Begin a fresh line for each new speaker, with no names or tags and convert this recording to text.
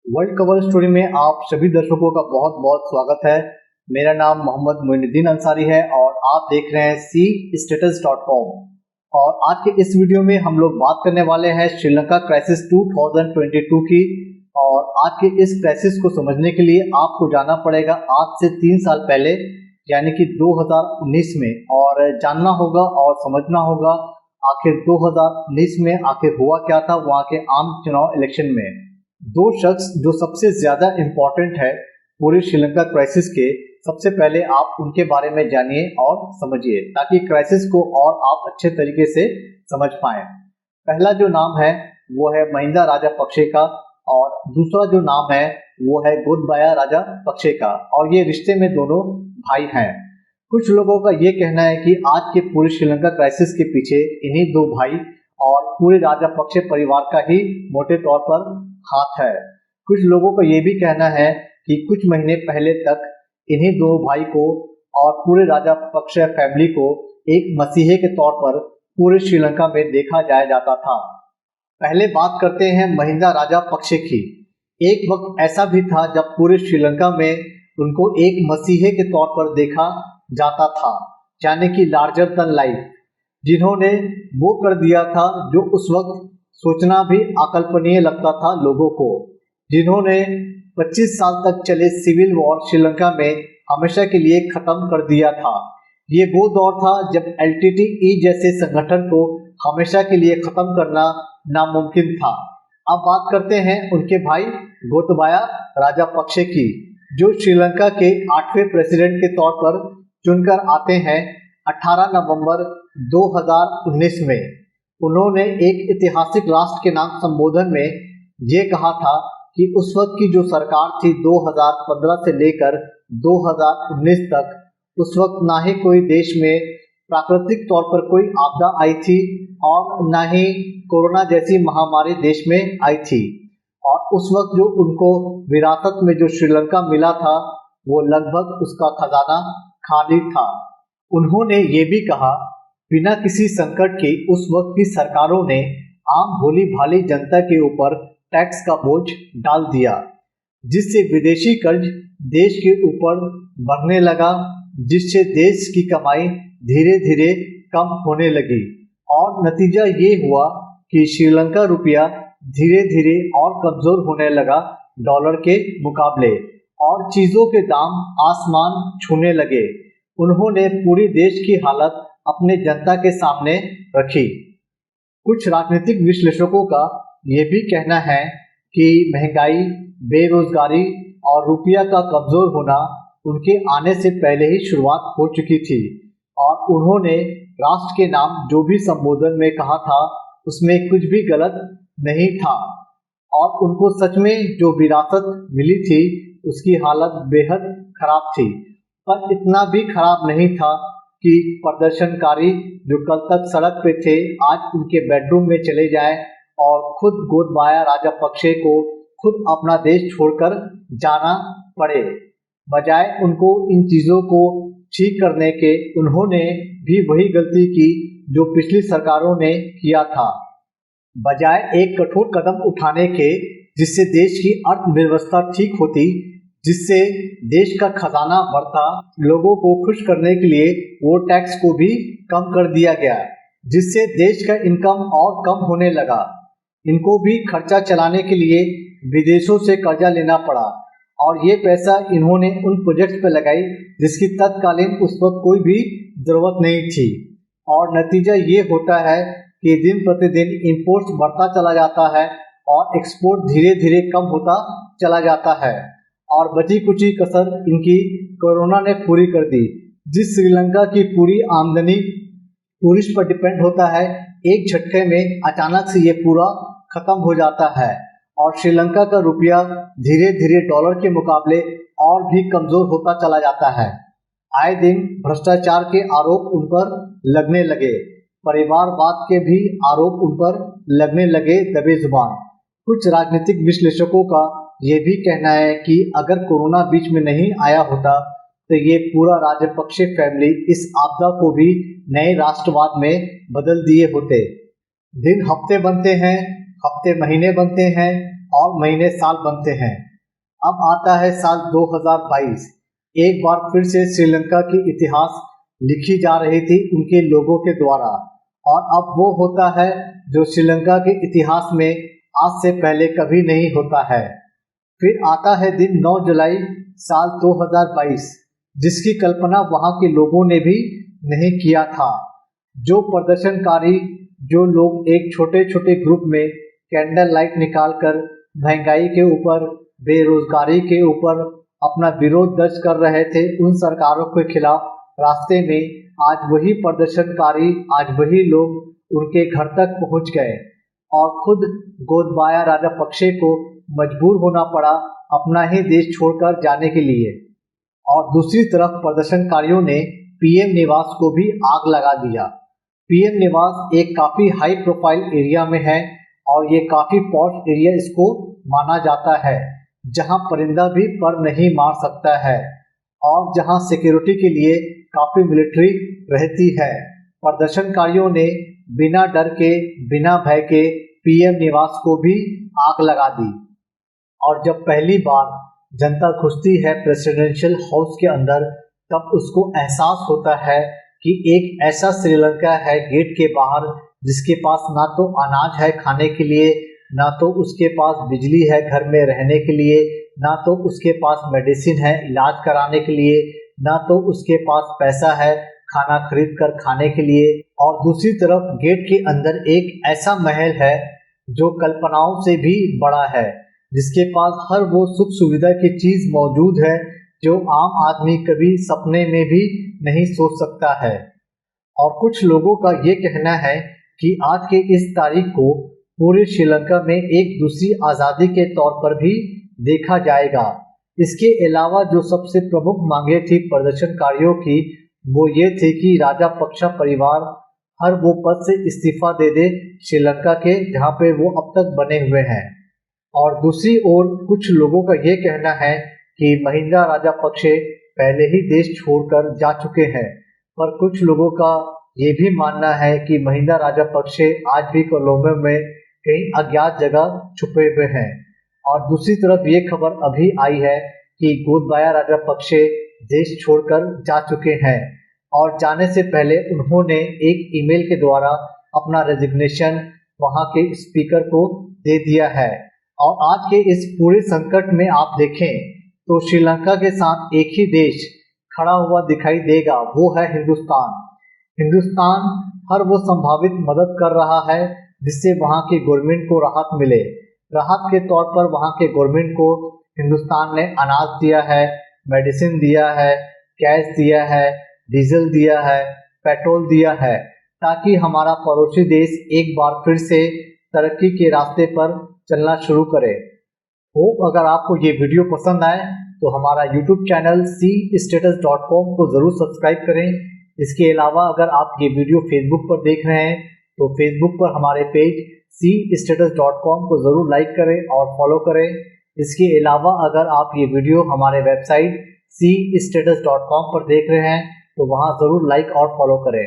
World cover story में आप सभी दर्शकों का बहुत बहुत स्वागत है। मेरा नाम मोहम्मद मोइनुद्दीन अंसारी है और आप देख रहे हैं cstatus.com। और आज के इस वीडियो में हम लोग बात करने वाले हैं श्रीलंका क्राइसिस 2022 की। और आज के इस क्राइसिस को समझने के लिए आपको जाना पड़ेगा आज से 3 साल पहले, यानी कि 2019 में, और जानना होगा और समझना होगा आखिर 2019 में आखिर हुआ क्या था वहाँ के आम चुनाव इलेक्शन में। दो शख्स जो सबसे ज्यादा इम्पोर्टेंट है पूरे श्रीलंका क्राइसिस के, सबसे पहले आप उनके बारे में जानिए और समझिए ताकि क्राइसिस को और आप अच्छे तरीके से समझ पाए। पहला जो नाम है वो है महिंदा राजापक्षे का और दूसरा जो नाम है वो है गोतबाया राजापक्षे का, और ये रिश्ते में दोनों भाई हैं। कुछ लोगों का ये कहना है कि आज के पूरे श्रीलंका क्राइसिस के पीछे इन्हीं दो भाई और पूरे राजापक्षे परिवार का ही मोटे तौर पर हाथ है। कुछ लोगों का ये भी कहना है कि कुछ महीने पहले तक इन्हीं दो भाई को और पूरे राजापक्षे फैमिली को एक मसीहे के तौर पर पूरे श्रीलंका में देखा जाता था। पहले बात करते हैं महिंदा राजापक्षे की। एक वक्त ऐसा भी था जब पूरे श्रीलंका में उनको एक मसीहे के तौर पर देखा जाता था, यानी कि लार्जर देन लाइफ, जिन्होंने वो कर दिया था जो उस वक्त सोचना भी अकल्पनीय लगता था लोगों को। जिन्होंने 25 साल तक चले सिविल वॉर श्रीलंका में हमेशा के लिए खत्म कर दिया था। ये वो दौर था जब एलटीटीई जैसे संगठन को हमेशा के लिए खत्म करना नामुमकिन था। अब बात करते हैं उनके भाई गोतबाया राजापक्षे की, जो श्रीलंका के 8वें प्रेसिडेंट के तौर पर चुनकर आते हैं 18 नवंबर 2019 में। उन्होंने एक ऐतिहासिक राष्ट्र के नाम संबोधन में ये कहा था कि उस वक्त की जो सरकार थी 2015 से लेकर 2019 तक, उस वक्त ना ही कोई देश में प्राकृतिक तौर पर कोई आपदा आई थी और ना ही कोरोना जैसी महामारी देश में आई थी। और उस वक्त जो उनको विरासत में जो श्रीलंका मिला था वो लगभग उसका खजाना खाली था। उन्होंने ये भी कहा, बिना किसी संकट के उस वक्त की सरकारों ने आम भोली भाली जनता के ऊपर टैक्स का बोझ डाल दिया, जिससे विदेशी कर्ज देश के ऊपर बढ़ने लगा, जिससे देश की कमाई धीरे धीरे कम होने लगी। और नतीजा ये हुआ कि श्रीलंका रुपया धीरे धीरे और कमजोर होने लगा डॉलर के मुकाबले, और चीजों के दाम आसमान छूने लगे। उन्होंने पूरी देश की हालत अपने जनता के सामने रखी। कुछ राजनीतिक विश्लेषकों का ये भी कहना है कि महंगाई, बेरोजगारी और रुपया का कमजोर होना उनके आने से पहले ही शुरुआत हो चुकी थी, और उन्होंने राष्ट्र के नाम जो भी संबोधन में कहा था उसमें कुछ भी गलत नहीं था। और उनको सच में जो विरासत मिली थी उसकी हालत बेहद खराब थी, पर इतना भी खराब नहीं था कि प्रदर्शनकारी जो कल तक सड़क पे थे आज उनके बेडरूम में चले जाए और खुद गोतबाया राजापक्षे को खुद अपना देश छोड़कर जाना पड़े। बजाय उनको इन चीजों को ठीक करने के, उन्होंने भी वही गलती की जो पिछली सरकारों ने किया था। बजाय एक कठोर कदम उठाने के जिससे देश की अर्थव्यवस्था ठीक होती, जिससे देश का खजाना बढ़ता, लोगों को खुश करने के लिए वो टैक्स को भी कम कर दिया गया, जिससे देश का इनकम और कम होने लगा। इनको भी खर्चा चलाने के लिए विदेशों से कर्जा लेना पड़ा, और ये पैसा इन्होंने उन प्रोजेक्ट पे लगाई जिसकी तत्कालीन उस वक्त कोई भी जरूरत नहीं थी। और नतीजा ये होता है कि दिन प्रतिदिन इंपोर्ट्स बढ़ता चला जाता है और एक्सपोर्ट धीरे धीरे कम होता चला जाता है, और बची कुची कसर इनकी कोरोना ने पूरी कर दी। जिस श्रीलंका की पूरी आमदनी टूरिस्ट पर डिपेंड होता है, एक झटके में अचानक से ये पूरा खत्म हो जाता है, और श्रीलंका का रुपया धीरे धीरे डॉलर के मुकाबले और भी कमजोर होता चला जाता है। आए दिन भ्रष्टाचार के आरोप उन पर लगने लगे, परिवारवाद के भी आरोप उन पर लगने लगे दबे जुबान। कुछ राजनीतिक विश्लेषकों का ये भी कहना है कि अगर कोरोना बीच में नहीं आया होता तो ये पूरा राजपक्षे फैमिली इस आपदा को भी नए राष्ट्रवाद में बदल दिए होते। दिन हफ्ते बनते हैं, हफ्ते महीने बनते हैं और महीने साल बनते हैं। अब आता है साल 2022। एक बार फिर से श्रीलंका की इतिहास लिखी जा रही थी उनके लोगों के द्वारा, और अब वो होता है जो श्रीलंका के इतिहास में आज से पहले कभी नहीं होता है। फिर आता है दिन 9 जुलाई साल 2022, जिसकी कल्पना वहां के लोगों ने भी नहीं किया था। जो प्रदर्शनकारी, जो लोग एक छोटे छोटे ग्रुप में कैंडल लाइट निकालकर महंगाई के ऊपर, बेरोजगारी के ऊपर अपना विरोध दर्ज कर रहे थे उन सरकारों के खिलाफ रास्ते में, आज वही प्रदर्शनकारी, आज वही लोग उनके घर तक पहुंच गए और खुद गोतबाया राजपक्षे को मजबूर होना पड़ा अपना ही देश छोड़कर जाने के लिए। और दूसरी तरफ प्रदर्शनकारियों ने पीएम निवास को भी आग लगा दिया। पीएम निवास एक काफी हाई प्रोफाइल एरिया में है और ये काफी पॉश एरिया इसको माना जाता है, जहां परिंदा भी पर नहीं मार सकता है और जहां सिक्योरिटी के लिए काफी मिलिट्री रहती है। प्रदर्शनकारियों ने बिना डर के, बिना भय के पीएम निवास को भी आग लगा दी। और जब पहली बार जनता घुसती है प्रेसिडेंशियल हाउस के अंदर, तब उसको एहसास होता है कि एक ऐसा श्रीलंका है गेट के बाहर जिसके पास ना तो अनाज है खाने के लिए, ना तो उसके पास बिजली है घर में रहने के लिए, ना तो उसके पास मेडिसिन है इलाज कराने के लिए, ना तो उसके पास पैसा है खाना खरीद कर खाने के लिए। और दूसरी तरफ गेट के अंदर एक ऐसा महल है जो कल्पनाओं से भी बड़ा है, जिसके पास हर वो सुख सुविधा की चीज मौजूद है जो आम आदमी कभी सपने में भी नहीं सोच सकता है। और कुछ लोगों का ये कहना है कि आज के इस तारीख को पूरे श्रीलंका में एक दूसरी आज़ादी के तौर पर भी देखा जाएगा। इसके अलावा जो सबसे प्रमुख मांगे थी प्रदर्शनकारियों की, वो ये थी कि राजापक्षा परिवार हर वो पद से इस्तीफा दे दे श्रीलंका के जहाँ पे वो अब तक बने हुए हैं। और दूसरी ओर कुछ लोगों का ये कहना है कि महिंदा राजपक्षे पहले ही देश छोड़कर जा चुके हैं, पर कुछ लोगों का ये भी मानना है कि महिंदा राजपक्षे आज भी कोलंबो में कहीं अज्ञात जगह छुपे हुए हैं। और दूसरी तरफ ये खबर अभी आई है कि गोतबाया राजपक्षे देश छोड़कर जा चुके हैं और जाने से पहले उन्होंने एक ईमेल के द्वारा अपना रेजिग्नेशन वहां के स्पीकर को दे दिया है। और आज के इस पूरे संकट में आप देखें तो श्रीलंका के साथ एक ही देश खड़ा हुआ दिखाई देगा, वो है हिंदुस्तान। हिंदुस्तान हर वो संभावित मदद कर रहा है जिससे वहां की गवर्नमेंट को राहत मिले। राहत के तौर पर वहां के गवर्नमेंट को हिंदुस्तान ने अनाज दिया है, मेडिसिन दिया है, कैश दिया है, डीजल दिया है, पेट्रोल दिया है, ताकि हमारा पड़ोसी देश एक बार फिर से तरक्की के रास्ते पर चलना शुरू करे। अगर आपको ये वीडियो पसंद आए तो हमारा YouTube चैनल cstatus.com को ज़रूर सब्सक्राइब करें। इसके अलावा अगर आप ये वीडियो फेसबुक पर देख रहे हैं तो फेसबुक पर हमारे पेज cstatus.com को ज़रूर लाइक करें और फॉलो करें। इसके अलावा अगर आप ये वीडियो हमारे वेबसाइट cstatus.com पर देख रहे हैं तो वहाँ ज़रूर लाइक और फॉलो करें।